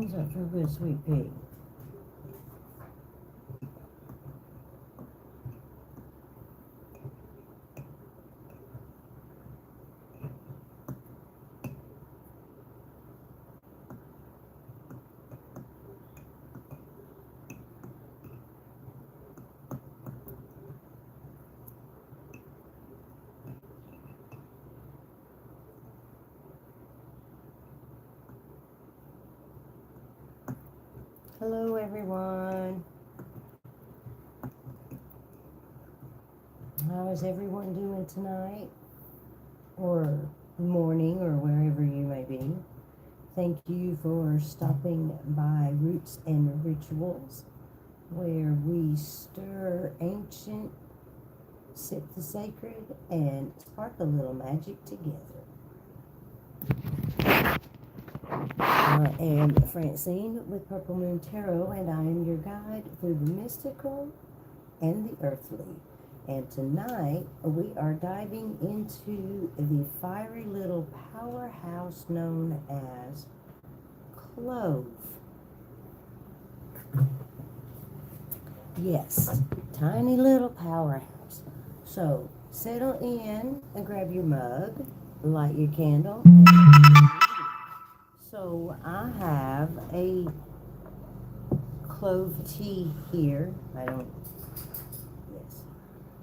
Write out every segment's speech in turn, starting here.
What's up, feel good, sweet pea? Hello, everyone. How is everyone doing tonight? Or morning, or wherever you may be. Thank you for stopping by Roots and Rituals, where we stir ancient, sip the sacred, and spark a little magic together. I am Francine with Purple Moon Tarot, and I am your guide through the mystical and the earthly. And tonight we are diving into the fiery little powerhouse known as Clove. Yes, tiny little powerhouse. So settle in and grab your mug, light your candle. So I have a clove tea here. Yes.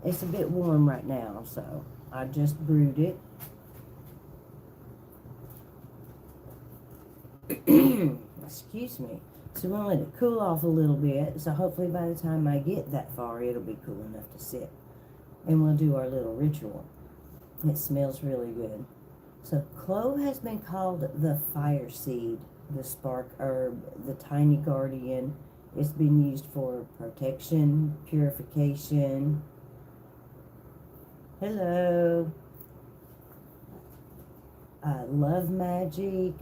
It's a bit warm right now, so I just brewed it. Excuse me. So we're going to let it cool off a little bit. So hopefully by the time I get that far, it'll be cool enough to sit. And we'll do our little ritual. It smells really good. So clove has been called the fire seed, the spark herb, the tiny guardian. It's been used for protection, purification. Hello. Love magic,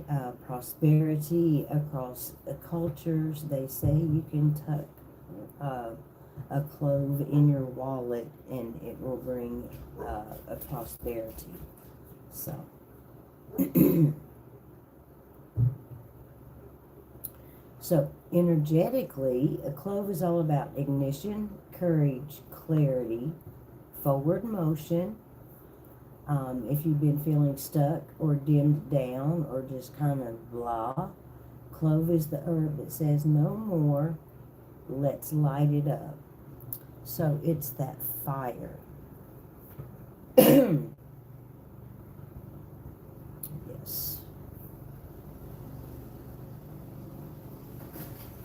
prosperity across cultures. They say you can tuck a clove in your wallet and it will bring a prosperity. So, so energetically, a clove is all about ignition, courage, clarity, forward motion. If you've been feeling stuck or dimmed down or just kind of blah, clove is the herb that says no more, let's light it up. So it's that fire. Yes.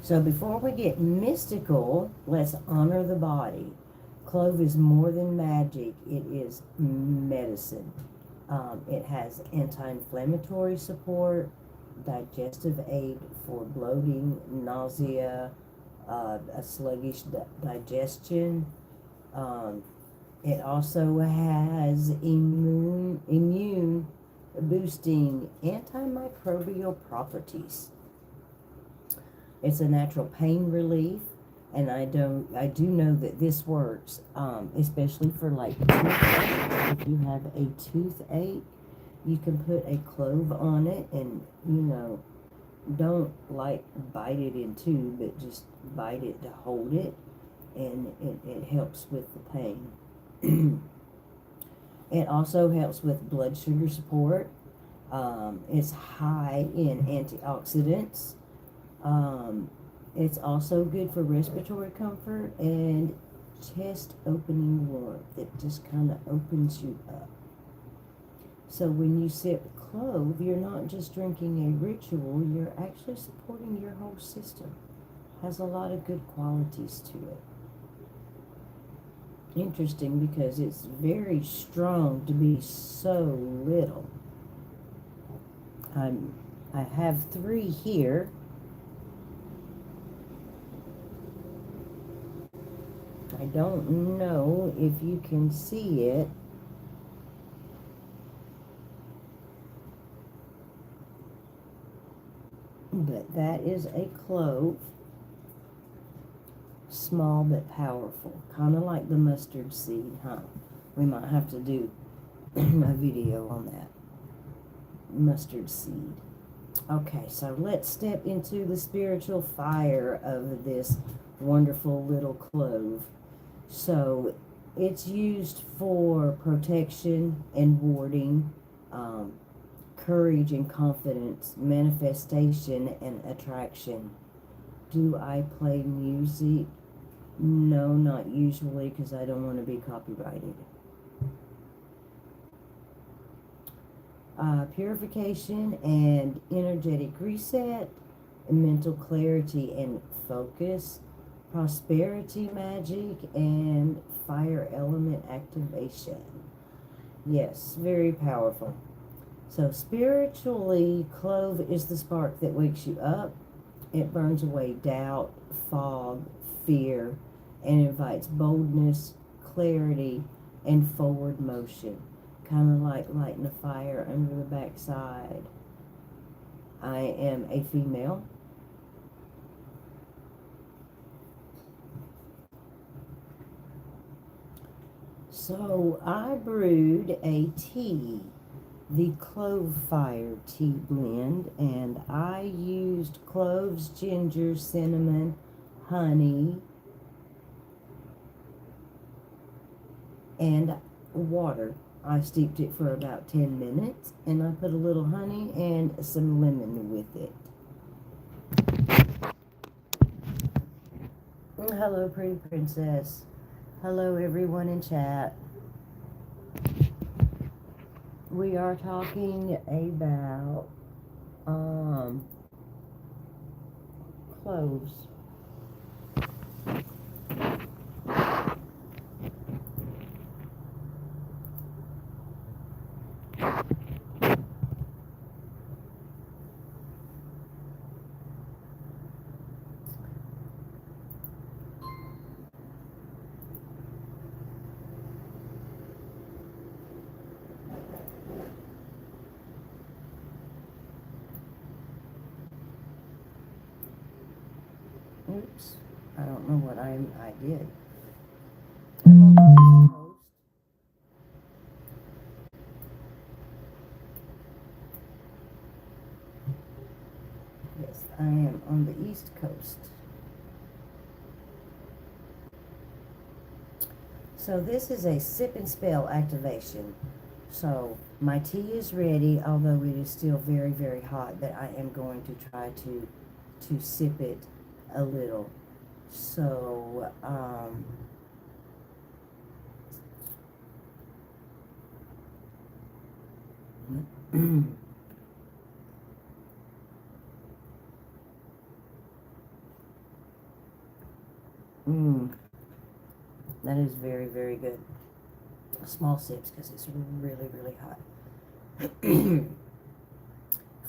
So before we get mystical, let's honor the body. Clove is more than magic. It is medicine. It has anti-inflammatory support, digestive aid for bloating, nausea, a sluggish digestion. It also has immune boosting antimicrobial properties. It's a natural pain relief. And I do know that this works, especially for like toothache. If you have a toothache, you can put a clove on it, and don't like bite it in two, but just bite it to hold it, and it helps with the pain. It also helps with blood sugar support. It's high in antioxidants. It's also good for respiratory comfort and chest opening warmth. It just kind of opens you up. So when you sip clove, you're not just drinking a ritual, you're actually supporting your whole system. Has a lot of good qualities to it. Interesting because it's very strong to be so little. I have 3 here. I don't know if you can see it. But that is a clove. Small but powerful. Kind of like the mustard seed, huh? We might have to do a video on that. Mustard seed. Okay, so let's step into the spiritual fire of this wonderful little clove. So it's used for protection and warding, um, courage and confidence, manifestation and attraction. Do I play music? No, not usually, because I don't want to be copyrighted. Purification and energetic reset, mental clarity and focus, prosperity magic, and fire element activation. Yes, very powerful. So spiritually, clove is the spark that wakes you up. It burns away doubt, fog, fear, and invites boldness, clarity, and forward motion. Kind of like lighting a fire under the backside. I am a female. So I brewed a tea, the Clove Fire tea blend, and I used cloves, ginger, cinnamon, honey, and water. I steeped it for about 10 minutes, and I put a little honey and some lemon with it. Hello, pretty princess. Hello, everyone in chat. We are talking about cloves. Oops, I don't know what I did. I'm on the East Coast. Yes, I am on the East Coast. So this is a sip and spell activation. So my tea is ready, although it is still very, very hot, but I am going to try to sip it a little. So that is very, very good. Small sips because it's really, really hot.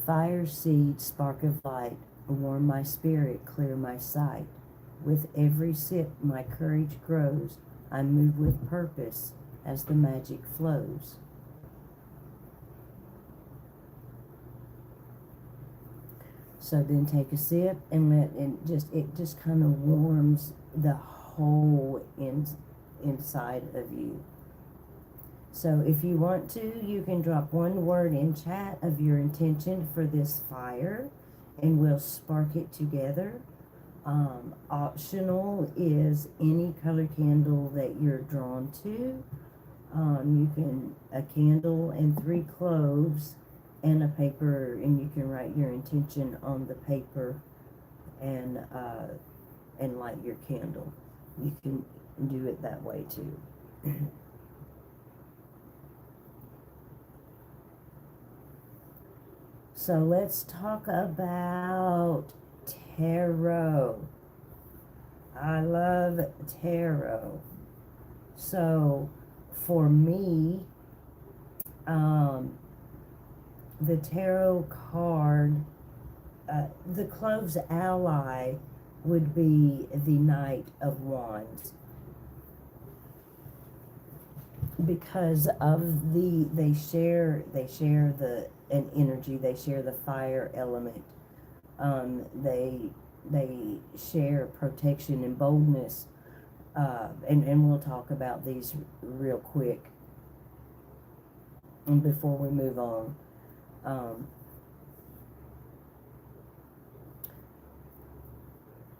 Fire seed, spark of light, warm my spirit, clear my sight. With every sip, my courage grows. I move with purpose as the magic flows. So then take a sip and it just kind of warms the whole inside of you. So if you want to, you can drop one word in chat of your intention for this fire and we'll spark it together. Optional is any color candle that you're drawn to. You can, a candle and 3 cloves and a paper, and you can write your intention on the paper and light your candle. You can do it that way too. So let's talk about tarot. I love tarot. So for me, the tarot card, the cloves ally would be the Knight of Wands, because of they share an energy, they share the fire element. They share protection and boldness, and we'll talk about these real quick and before we move on.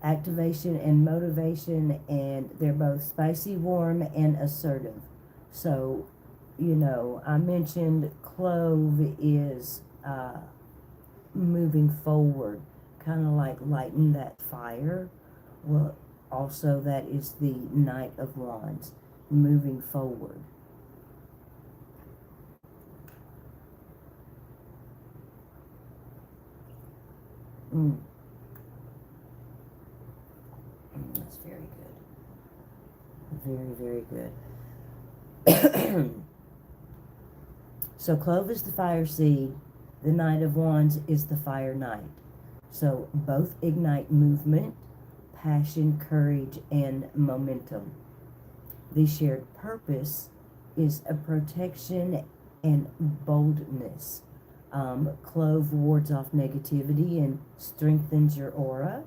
activation and motivation, and they're both spicy, warm, and assertive. So, you know, I mentioned clove is moving forward, kind of like lighting that fire. Well, also that is the Knight of Wands, moving forward. That's very good. Very, very good. So clove is the fire seed. The Knight of Wands is the fire knight. So both ignite movement, passion, courage, and momentum. The shared purpose is a protection and boldness. Clove wards off negativity and strengthens your aura.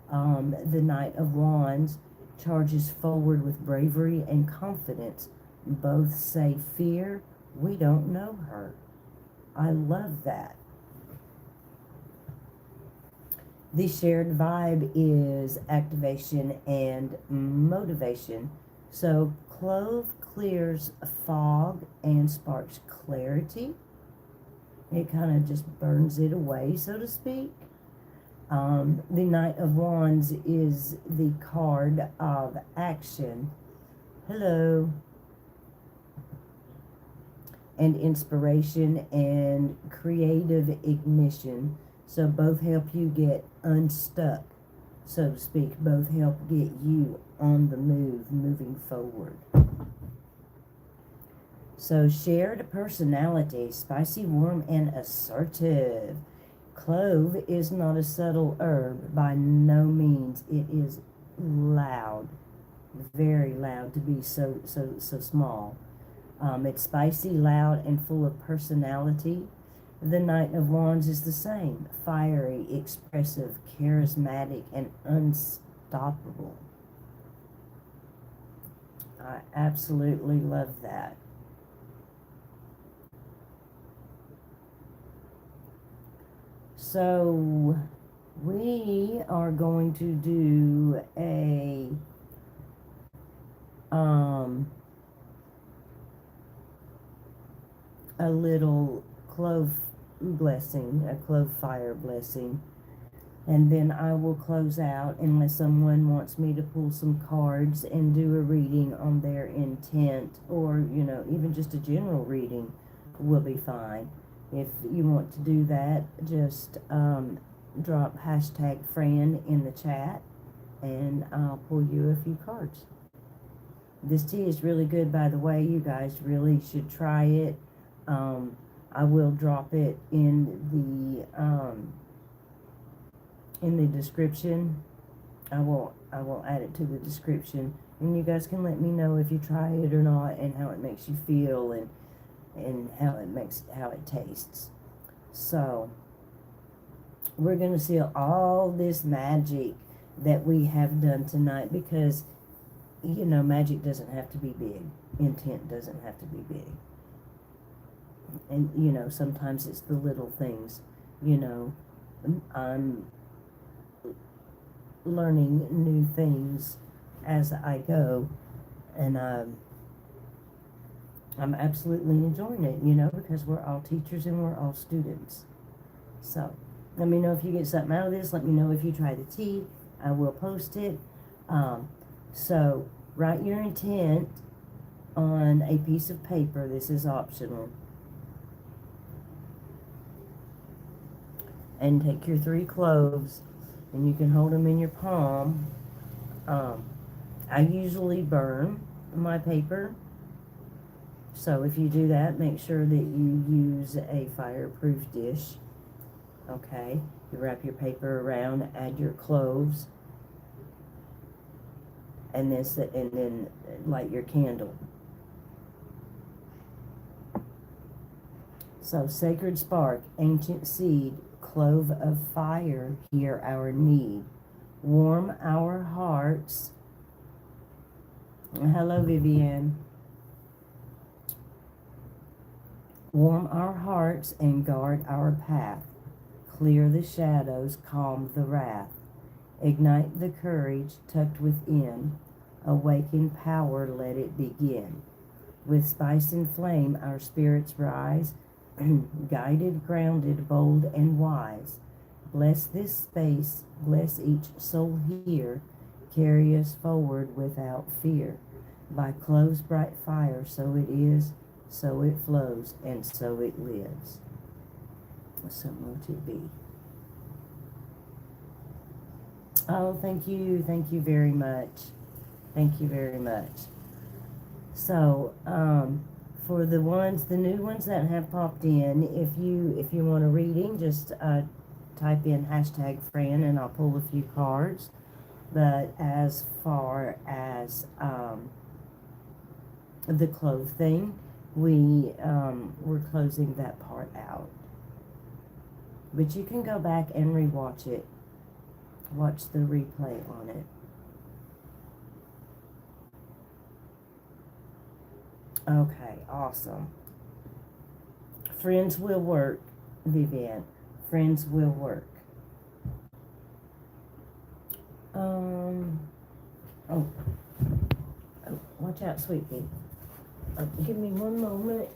The Knight of Wands charges forward with bravery and confidence. Both say fear, we don't know her. I love that. The shared vibe is activation and motivation. So clove clears fog and sparks clarity. It kind of just burns it away, so to speak. The Knight of Wands is the card of action. Hello. And inspiration and creative ignition. So both help you get unstuck, so to speak. Both help get you on the move, moving forward. So shared personality, spicy, warm, and assertive. Clove is not a subtle herb by no means. It is loud, very loud to be so small. It's spicy, loud, and full of personality. The Knight of Wands is the same, fiery, expressive, charismatic, and unstoppable. I absolutely love that. So we are going to do a little clove blessing, a clove fire blessing, and then I will close out unless someone wants me to pull some cards and do a reading on their intent, or, you know, even just a general reading will be fine. If you want to do that, just drop hashtag Fran in the chat and I'll pull you a few cards. This tea is really good, by the way. You guys really should try it. I will drop it in the description. I will add it to the description, and you guys can let me know if you try it or not, and how it makes you feel, and how it tastes. So we're gonna seal all this magic that we have done tonight, because, you know, magic doesn't have to be big. Intent doesn't have to be big. And, you know, sometimes it's the little things. You know, I'm learning new things as I go, and I'm absolutely enjoying it, you know, because we're all teachers and we're all students. So let me know if you get something out of this. Let me know if you try the tea. I will post it. So write your intent on a piece of paper. This is optional. And take your 3 cloves, and you can hold them in your palm. I usually burn my paper, so if you do that, make sure that you use a fireproof dish. Okay, you wrap your paper around, add your cloves, and then light your candle. So, sacred spark, ancient seed, clove of fire, hear our need. Warm our hearts. Hello, Vivian. Warm our hearts and guard our path. Clear the shadows, calm the wrath. Ignite the courage tucked within. Awaken power, let it begin. With spice and flame our spirits rise, guided, grounded, bold, and wise. Bless this space, bless each soul here, carry us forward without fear. By Clove's bright fire, so it is, so it flows, and so it lives. So mote it be. Oh, thank you very much. Thank you very much. So, for the new ones that have popped in, if you want a reading, just type in #Fran and I'll pull a few cards. But as far as the clove thing, we're closing that part out. But you can go back and rewatch it. Watch the replay on it. Okay, awesome. Friends will work, Vivian. Friends will work. Oh, watch out, sweet pea. Give me one moment.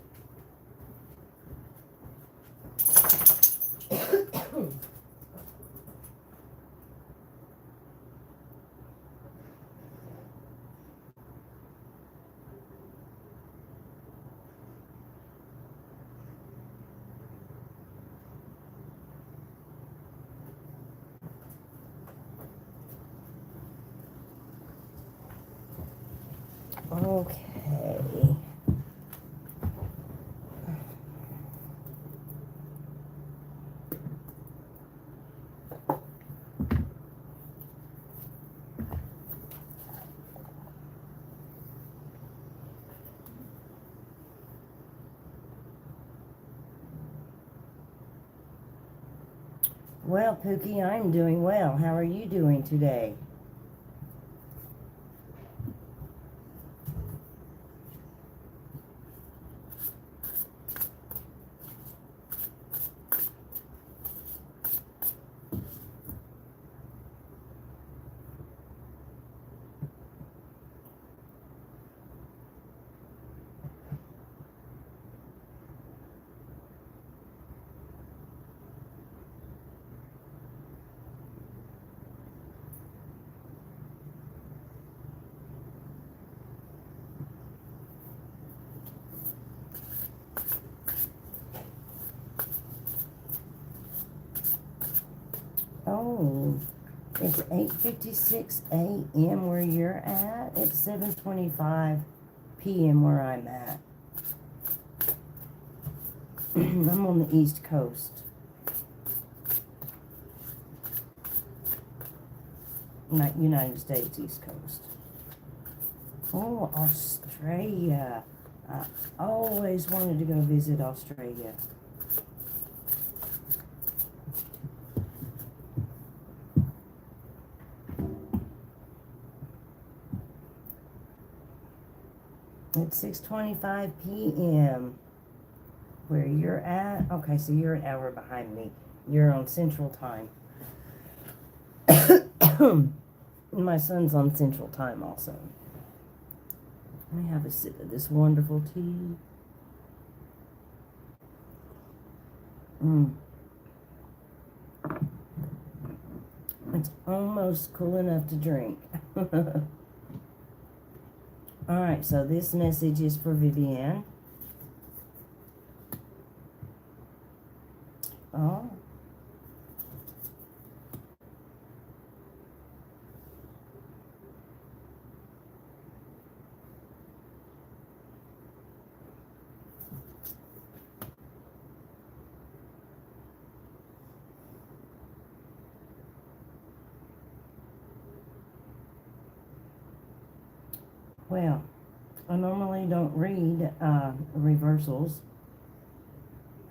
Okay. Well, Pookie, I'm doing well. How are you doing today? Oh, it's 8:56 a.m. where you're at. It's 7:25 p.m. where I'm at. I'm on the East Coast. Not United States East Coast. Oh, Australia. I always wanted to go visit Australia. It's 6:25 p.m. where you're at. Okay, so you're an hour behind me. You're on Central Time. My son's on Central Time also. Let me have a sip of this wonderful tea. It's almost cool enough to drink. Alright, so this message is for Vivian. Oh. Well, I normally don't read reversals.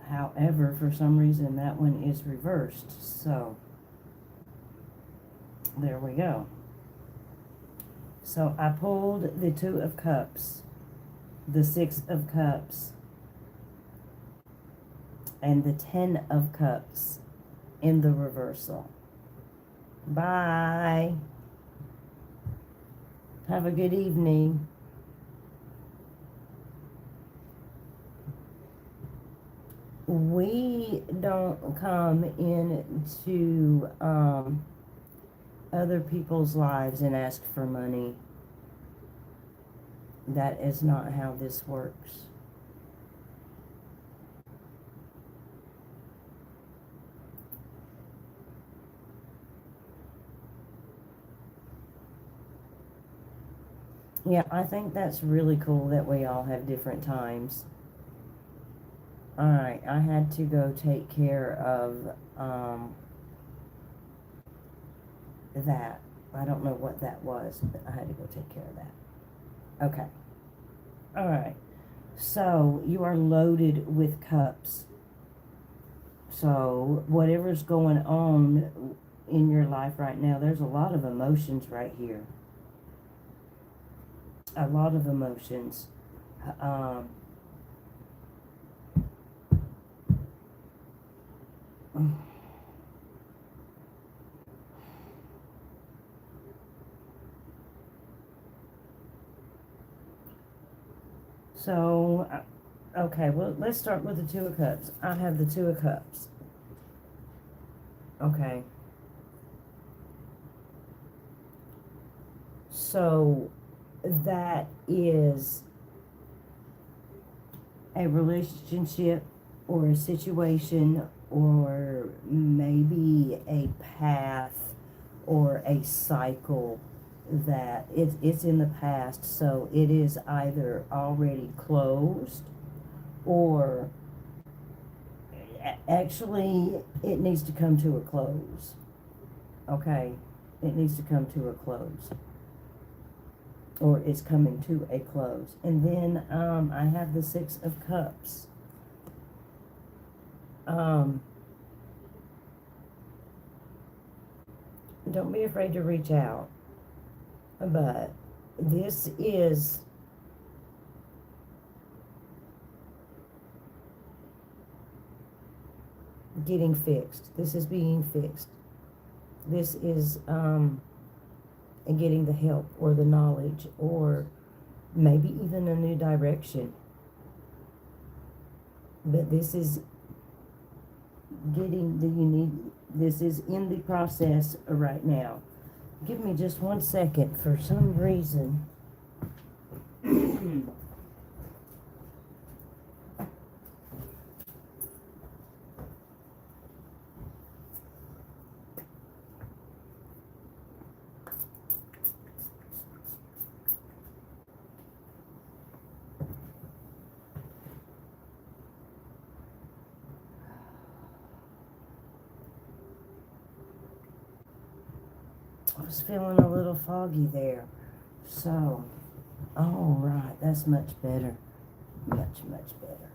However, for some reason that one is reversed. So, there we go. So, I pulled the 2 of Cups, the 6 of Cups, and the 10 of Cups in the reversal. Bye. Have a good evening. We don't come into other people's lives and ask for money. That is not how this works. Yeah, I think that's really cool that we all have different times. Alright, I had to go take care of that. I don't know what that was, but I had to go take care of that. Okay. Alright. So, you are loaded with cups. So, whatever's going on in your life right now, there's a lot of emotions right here. A lot of emotions. So, okay, well, let's start with the Two of Cups. I have the Two of Cups. Okay. So, that is a relationship or a situation or maybe a path or a cycle that it's in the past, so it is either already closed or actually it needs to come to a close. Okay, it needs to come to a close, or it's coming to a close. And then I have the Six of Cups. Don't be afraid to reach out, but this is getting fixed. This is being fixed. This is getting the help or the knowledge or maybe even a new direction. But this is getting this is in the process right now. Give me just 1 second. For some reason I was feeling a little foggy there. So, all right, that's much better. Much better.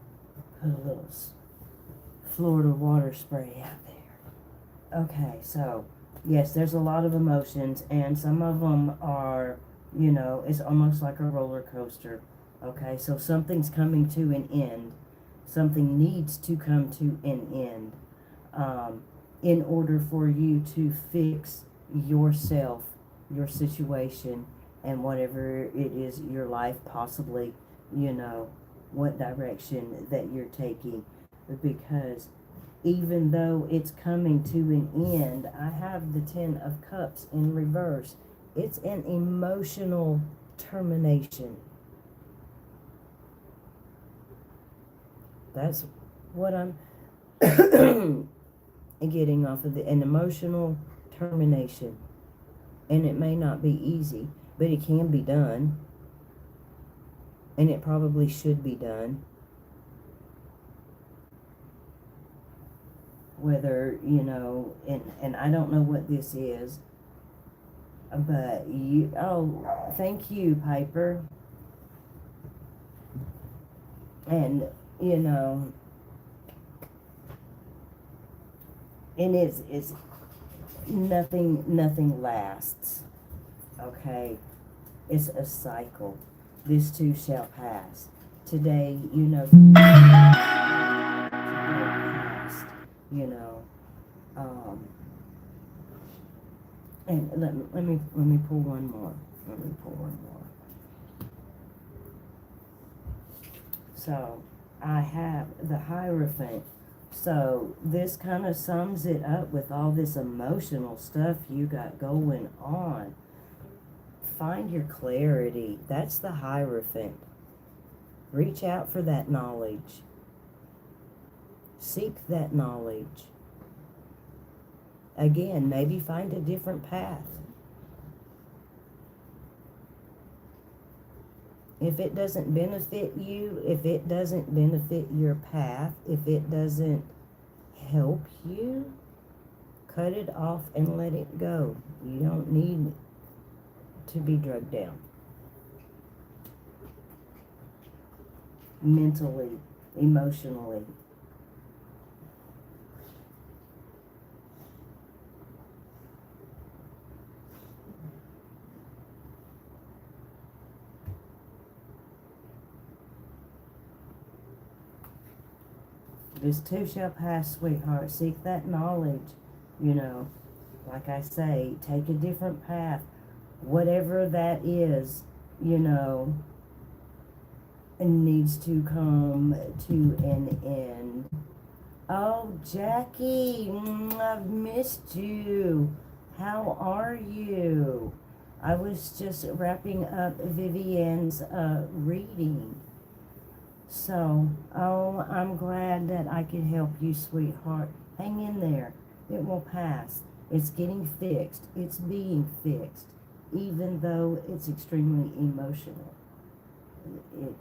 Put a little Florida water spray out there. Okay, so, yes, there's a lot of emotions, and some of them are, it's almost like a roller coaster. Okay, so something's coming to an end. Something needs to come to an end in order for you to fix yourself, your situation, and whatever it is, your life, possibly, what direction that you're taking. Because even though it's coming to an end, I have the Ten of Cups in reverse. It's an emotional termination. That's what I'm getting off of an emotional termination. And it may not be easy, but it can be done. And it probably should be done. Whether, and I don't know what this is, but thank you, Piper. And, and it's nothing lasts. Okay, it's a cycle. This too shall pass. Today, past, And let me pull one more. Let me pull one more. So I have the Hierophant. So this kind of sums it up with all this emotional stuff you got going on. Find your clarity. That's the Hierophant. Reach out for that knowledge. Seek that knowledge. Again, maybe find a different path. If it doesn't benefit you, if it doesn't benefit your path, if it doesn't help you, cut it off and let it go. You don't need to be drugged down. Mentally, emotionally. This too shall pass, sweetheart. Seek that knowledge. You know, like I say, take a different path. Whatever that is, you know, needs to come to an end. Oh, Jackie, I've missed you. How are you? I was just wrapping up Vivian's reading. So, oh, I'm glad that I could help you, sweetheart. Hang in there. It will pass. It's getting fixed. It's being fixed, even though it's extremely emotional.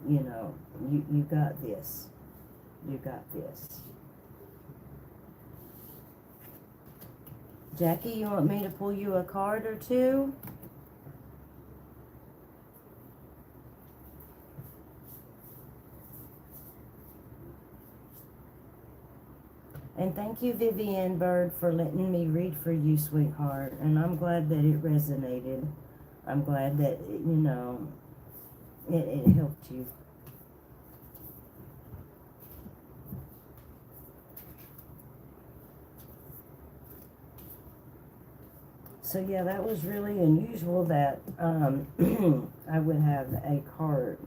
You know, you got this. You got this. Jackie, you want me to pull you a card or two? And thank you, Vivian Bird, for letting me read for you, sweetheart. And I'm glad that it resonated. I'm glad that, you know, it helped you. So yeah, that was really unusual that I would have a card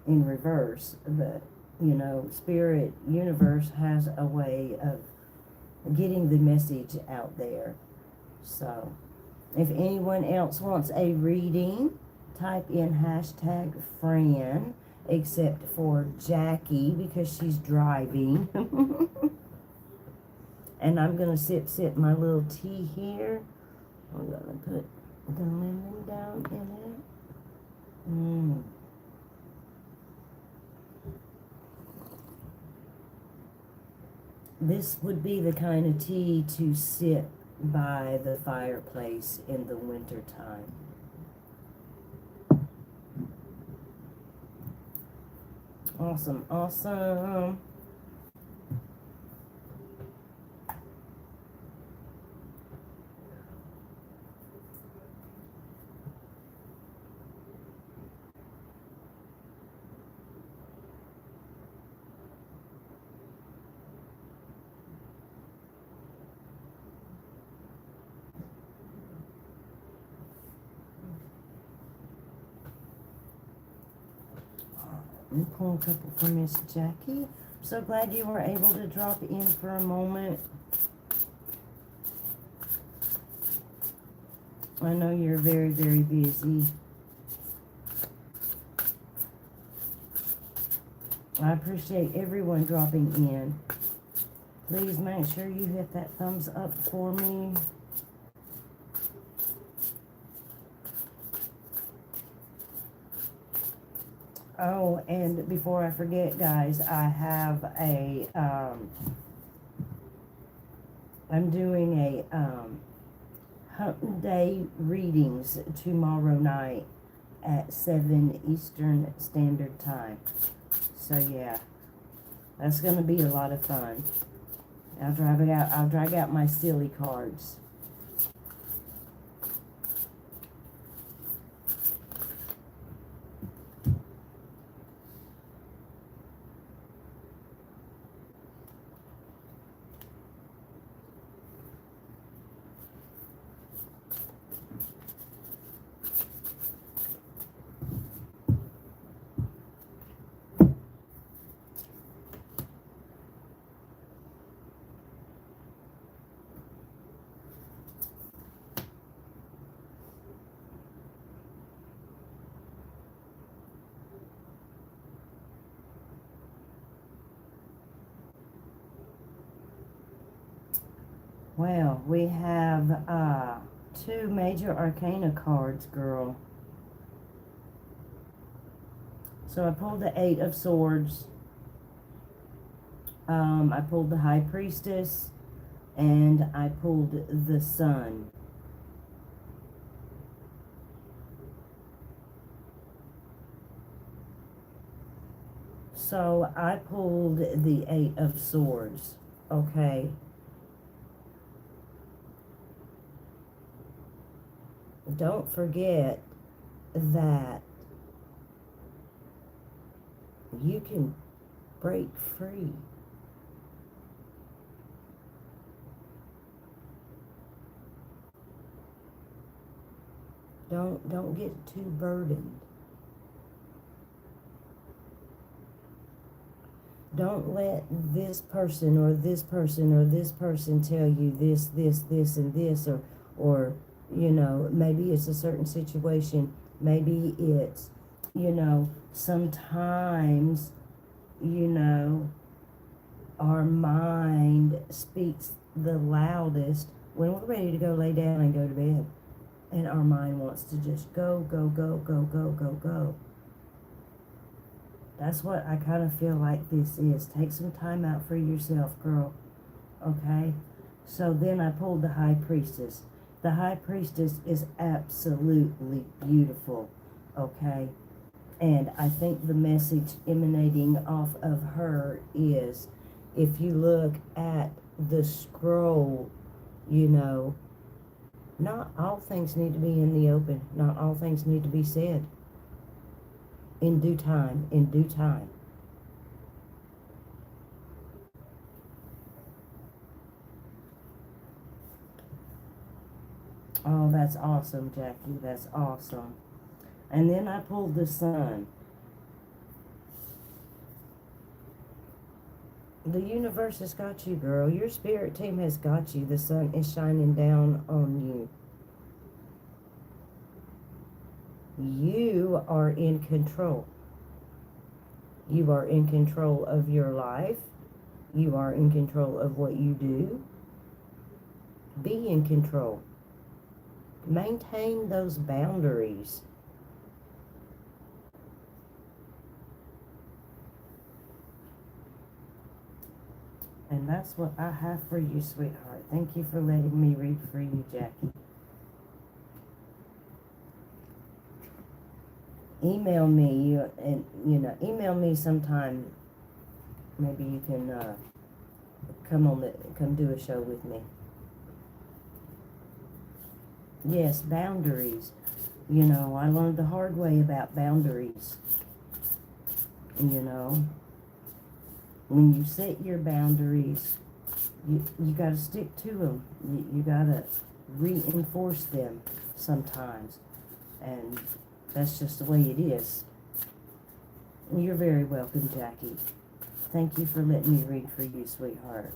in reverse, but you know, Spirit Universe has a way of getting the message out there. So if anyone else wants a reading, type in hashtag Fran, except for Jackie because she's driving. And I'm going to sip my little tea here. I'm going to put the lemon down in it. This would be the kind of tea to sip by the fireplace in the winter time. Awesome, awesome. Let me pull a couple for Miss Jackie. So glad you were able to drop in for a moment. I know you're very, very busy. I appreciate everyone dropping in. Please make sure you hit that thumbs up for me. Oh, and before I forget, guys, I have a, I'm doing a, Hump Day readings tomorrow night at 7 Eastern Standard Time. So, yeah, that's going to be a lot of fun. I'll drag out my silly cards. Well, we have two major arcana cards, girl. So I pulled the Eight of Swords. I pulled the High Priestess. And I pulled the Sun. So I pulled the Eight of Swords. Okay. Don't forget that you can break free. Don't get too burdened. Don't let this person or this person or this person tell you this, and this, or you know, maybe it's a certain situation. Maybe it's, you know, sometimes, you know, our mind speaks the loudest when we're ready to go lay down and go to bed. And our mind wants to just go, go, go, go, go, go, go. That's what I kind of feel like this is. Take some time out for yourself, girl. Okay? So then I pulled the High Priestess. The High Priestess is absolutely beautiful. Okay? And I think the message emanating off of her is, if you look at the scroll, you know, not all things need to be in the open. Not all things need to be said. In due time, in due time. Oh, that's awesome, Jackie. That's awesome. And then I pulled the Sun. The universe has got you, girl. Your spirit team has got you. The sun is shining down on you. You are in control. You are in control of your life. You are in control of what you do. Be in control. Maintain those boundaries. And that's what I have for you, sweetheart. Thank you for letting me read for you, Jackie. Email me, and email me sometime. Maybe you can come do a show with me. Yes, boundaries. You know, I learned the hard way about boundaries. You know, when you set your boundaries, you got to stick to them. You got to reinforce them sometimes, and that's just the way it is. You're very welcome, Jackie. Thank you for letting me read for you, sweetheart.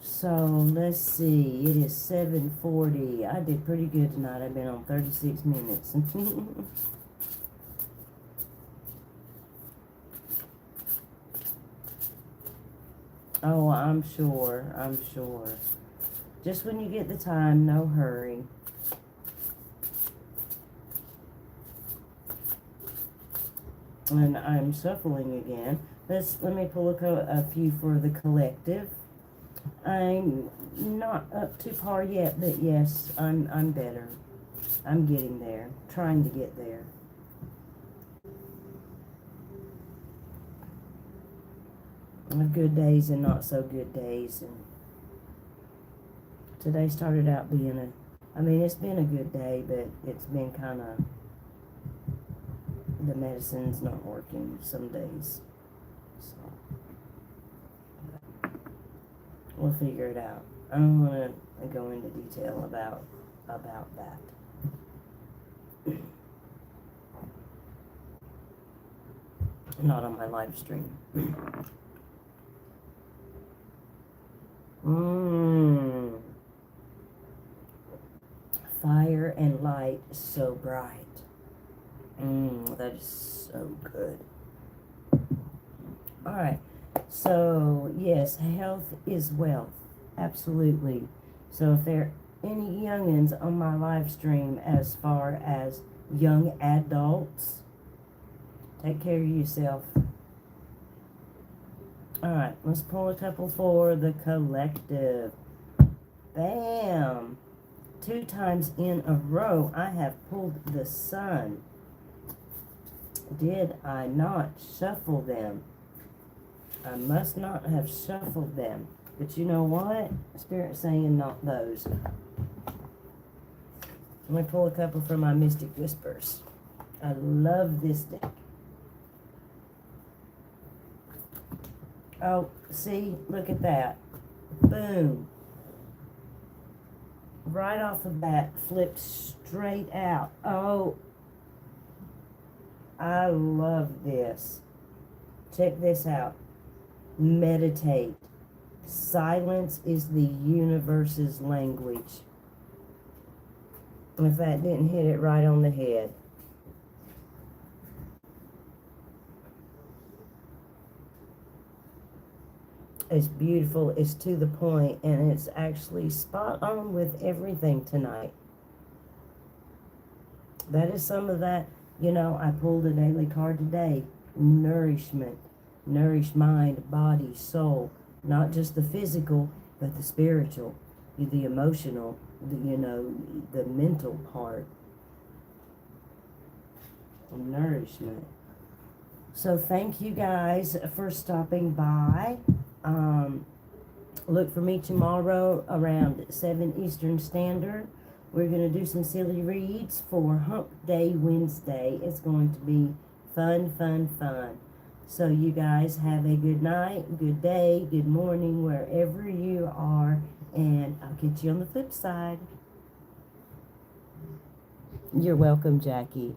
So, let's see. It is 7:40. I did pretty good tonight. I've been on 36 minutes. Oh, I'm sure. I'm sure. Just when you get the time, no hurry. And I'm shuffling again. Let me pull a few for the collective. I'm not up to par yet, but yes, I'm better. I'm getting there. Trying to get there. I have good days and not so good days, and today started out being it's been a good day, but it's been kind of, the medicine's not working some days, so we'll figure it out. I don't want to go into detail about that. Not on my live stream. Fire and light, so bright. That is so good. Alright, so yes, health is wealth. Absolutely. So if there are any youngins on my live stream as far as young adults, take care of yourself. Alright, let's pull a couple for the collective. Bam! 2 times in a row, I have pulled the Sun. Did I not shuffle them? I must not have shuffled them. But you know what? Spirit's saying not those. Let me pull a couple from my Mystic Whispers. I love this deck. Oh, see? Look at that. Boom. Right off the bat, flipped straight out. Oh, I love this. Check this out. Meditate. Silence is the universe's language. If that didn't hit it right on the head. It's beautiful, it's to the point, and it's actually spot on with everything tonight. That is some of that, you know, I pulled a daily card today. Nourishment. Nourish mind, body, soul. Not just the physical, but the spiritual, the emotional, the mental part. Nourishment. So thank you guys for stopping by. Look for me tomorrow around 7 Eastern Standard. We're going to do some silly reads for Hump Day Wednesday. It's going to be fun, fun, fun. So you guys have a good night, good day, good morning, wherever you are. And I'll get you on the flip side. You're welcome, Jackie.